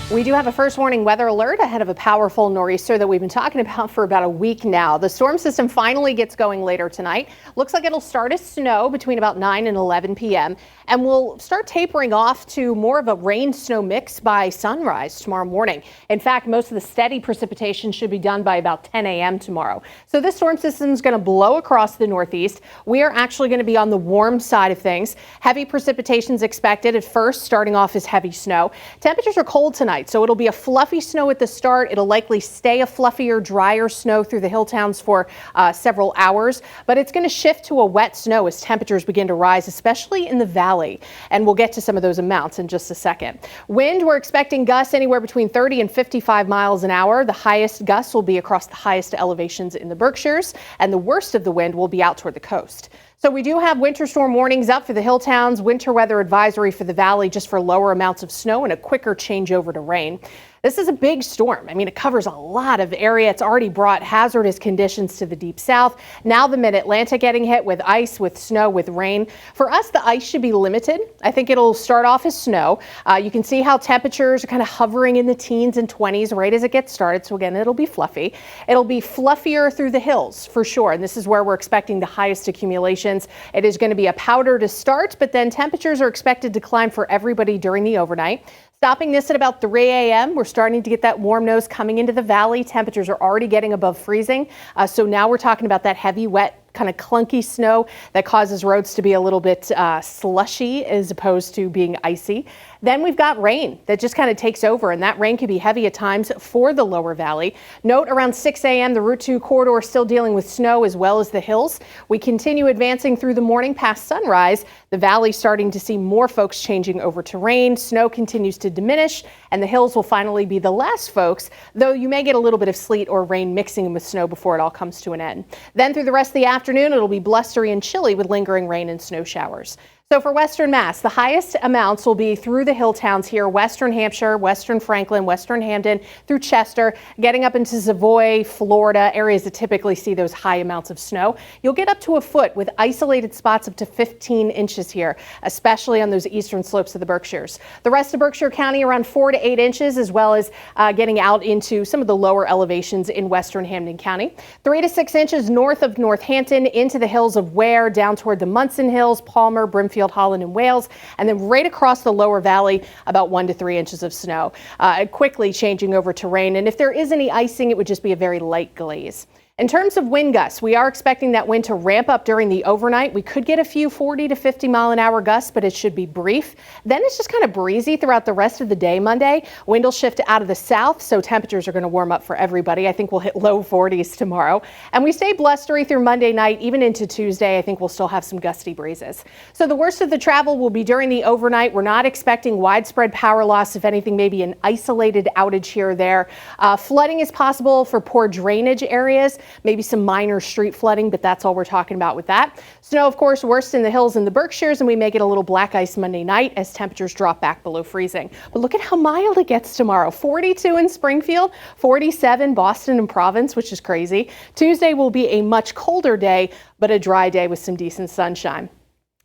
We do have a first warning weather alert ahead of a powerful nor'easter that we've been talking about for about a week now. The storm system finally gets going later tonight. Looks like it'll start as snow between about 9 and 11 p.m. and will start tapering off to more of a rain-snow mix by sunrise tomorrow morning. In fact, most of the steady precipitation should be done by about 10 a.m. tomorrow. So this storm system is going to blow across the northeast. We are actually going to be on the warm side of things. Heavy precipitation is expected at first, starting off as heavy snow. Temperatures are cold tonight, so it'll be a fluffy snow at the start. It'll likely stay a fluffier, drier snow through the hill towns for several hours, but it's going to shift to a wet snow as temperatures begin to rise, especially in the valley. And we'll get to some of those amounts in just a second. Wind, we're expecting gusts anywhere between 30 and 55 miles an hour. The highest gusts will be across the highest elevations in the Berkshires, and the worst of the wind will be out toward the coast. So we do have winter storm warnings up for the hill towns, winter weather advisory for the valley just for lower amounts of snow and a quicker changeover to rain. This is a big storm. I mean, it covers a lot of area. It's already brought hazardous conditions to the deep south. Now the mid-Atlantic getting hit with ice, with snow, with rain. For us, the ice should be limited. I think it'll start off as snow. You can see how temperatures are kind of hovering in the teens and 20s right as it gets started. So again, it'll be fluffy. It'll be fluffier through the hills for sure. And this is where we're expecting the highest accumulations. It is going to be a powder to start, but then temperatures are expected to climb for everybody during the overnight. Stopping this at about 3 a.m. We're starting to get that warm nose coming into the valley. Temperatures are already getting above freezing. So now we're talking about that heavy, wet, kind of clunky snow that causes roads to be a little bit slushy as opposed to being icy. Then we've got rain that just kind of takes over, and that rain can be heavy at times for the lower valley. Note around 6 a.m. the Route 2 corridor still dealing with snow as well as the hills. We continue advancing through the morning past sunrise. The valley starting to see more folks changing over to rain. Snow continues to diminish, and the hills will finally be the last folks, though you may get a little bit of sleet or rain mixing with snow before it all comes to an end. Then through the rest of the afternoon, it'll be blustery and chilly with lingering rain and snow showers. So for Western Mass, the highest amounts will be through the hill towns here, Western Hampshire, Western Franklin, Western Hamden, through Chester, getting up into Savoy, Florida, areas that typically see those high amounts of snow. You'll get up to a foot with isolated spots up to 15 inches here, especially on those eastern slopes of the Berkshires. The rest of Berkshire County around 4 to 8 inches, as well as getting out into some of the lower elevations in Western Hamden County. 3 to 6 inches north of Northampton into the hills of Ware, down toward the Munson Hills, Palmer, Brimfield, Holland, and Wales, and then right across the lower valley, about 1 to 3 inches of snow, quickly changing over to rain. And if there is any icing, it would just be a very light glaze. In terms of wind gusts, we are expecting that wind to ramp up during the overnight. We could get a few 40 to 50 mile an hour gusts, but it should be brief. Then it's just kind of breezy throughout the rest of the day Monday. Wind will shift out of the south, so temperatures are going to warm up for everybody. I think we'll hit low 40s tomorrow. And we stay blustery through Monday night, even into Tuesday. I think we'll still have some gusty breezes. So the worst of the travel will be during the overnight. We're not expecting widespread power loss. If anything, maybe an isolated outage here or there. Flooding is possible for poor drainage areas. Maybe some minor street flooding, but that's all we're talking about with that. Snow, of course, worst in the hills and the Berkshires, and we may get a little black ice Monday night as temperatures drop back below freezing. But look at how mild it gets tomorrow. 42 in Springfield, 47 Boston and Providence, which is crazy. Tuesday will be a much colder day, but a dry day with some decent sunshine.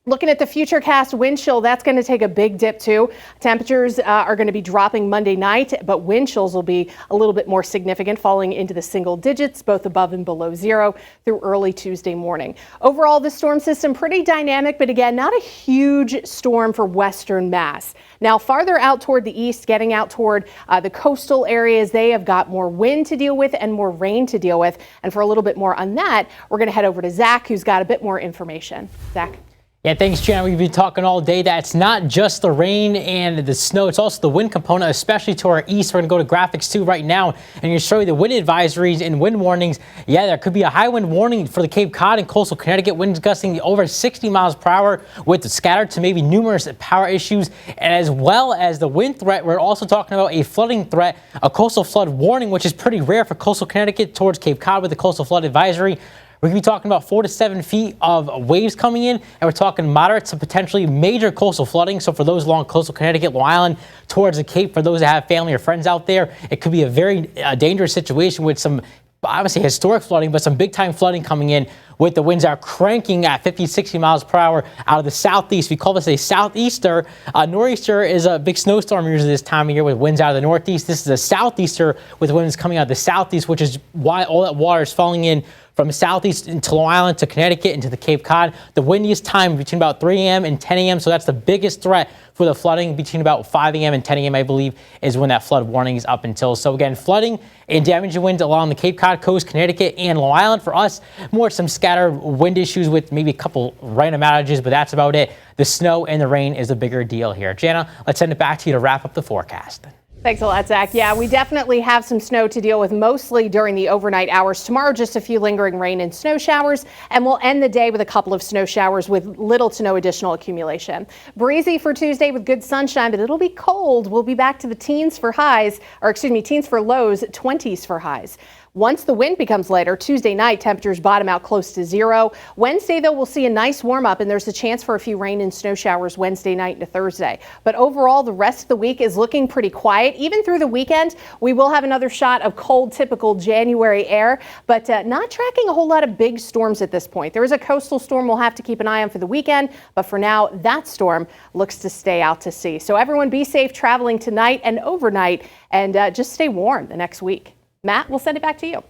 Looking at the futurecast wind chill, that's going to take a big dip too. Temperatures are going to be dropping Monday night, but wind chills will be a little bit more significant, falling into the single digits, both above and below zero through early Tuesday morning. Overall, the storm system pretty dynamic, but again, not a huge storm for Western Mass. Now, farther out toward the east, getting out toward the coastal areas, they have got more wind to deal with and more rain to deal with. And for a little bit more on that, we're going to head over to Zach, who's got a bit more information. Zach. Yeah, thanks, Janna. We've been talking all day that it's not just the rain and the snow, it's also the wind component, especially to our east. We're going to go to graphics 2 right now and you show you the wind advisories and wind warnings. Yeah, there could be a high wind warning for the Cape Cod and coastal Connecticut, winds gusting over 60 miles per hour with scattered to maybe numerous power issues, and as well as the wind threat. We're also talking about a flooding threat, a coastal flood warning, which is pretty rare for coastal Connecticut towards Cape Cod with the coastal flood advisory. We're going to be talking about 4 to 7 feet of waves coming in, and we're talking moderate to potentially major coastal flooding. So for those along coastal Connecticut, Long Island, towards the Cape, for those that have family or friends out there, it could be a very dangerous situation with some, obviously historic flooding, but some big time flooding coming in with the winds are cranking at 50, 60 miles per hour out of the southeast. We call this a southeaster. Nor'easter is a big snowstorm usually this time of year with winds out of the northeast. This is a southeaster with winds coming out of the southeast, which is why all that water is falling in from southeast into Long Island to Connecticut into the Cape Cod. The windiest time between about 3 a.m. and 10 a.m. So that's the biggest threat for the flooding. Between about 5 a.m. and 10 a.m. I believe is when that flood warning is up until. So again, flooding and damaging winds along the Cape Cod coast, Connecticut and Long Island. For us, more some scattered wind issues with maybe a couple random outages, but that's about it. The snow and the rain is a bigger deal here. Janna, let's send it back to you to wrap up the forecast. Thanks a lot, Zach. Yeah, we definitely have some snow to deal with, mostly during the overnight hours. Tomorrow, just a few lingering rain and snow showers, and we'll end the day with a couple of snow showers with little to no additional accumulation. Breezy for Tuesday with good sunshine, but it'll be cold. We'll be back to the teens for highs, or excuse me, teens for lows, 20s for highs. Once the wind becomes lighter, Tuesday night, temperatures bottom out close to 0. Wednesday, though, we'll see a nice warm up, and there's a chance for a few rain and snow showers Wednesday night into Thursday. But overall, the rest of the week is looking pretty quiet. Even through the weekend, we will have another shot of cold, typical January air, but not tracking a whole lot of big storms at this point. There is a coastal storm we'll have to keep an eye on for the weekend, but for now, that storm looks to stay out to sea. So everyone be safe traveling tonight and overnight, and just stay warm the next week. Matt, we'll send it back to you.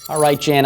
All right, Janna.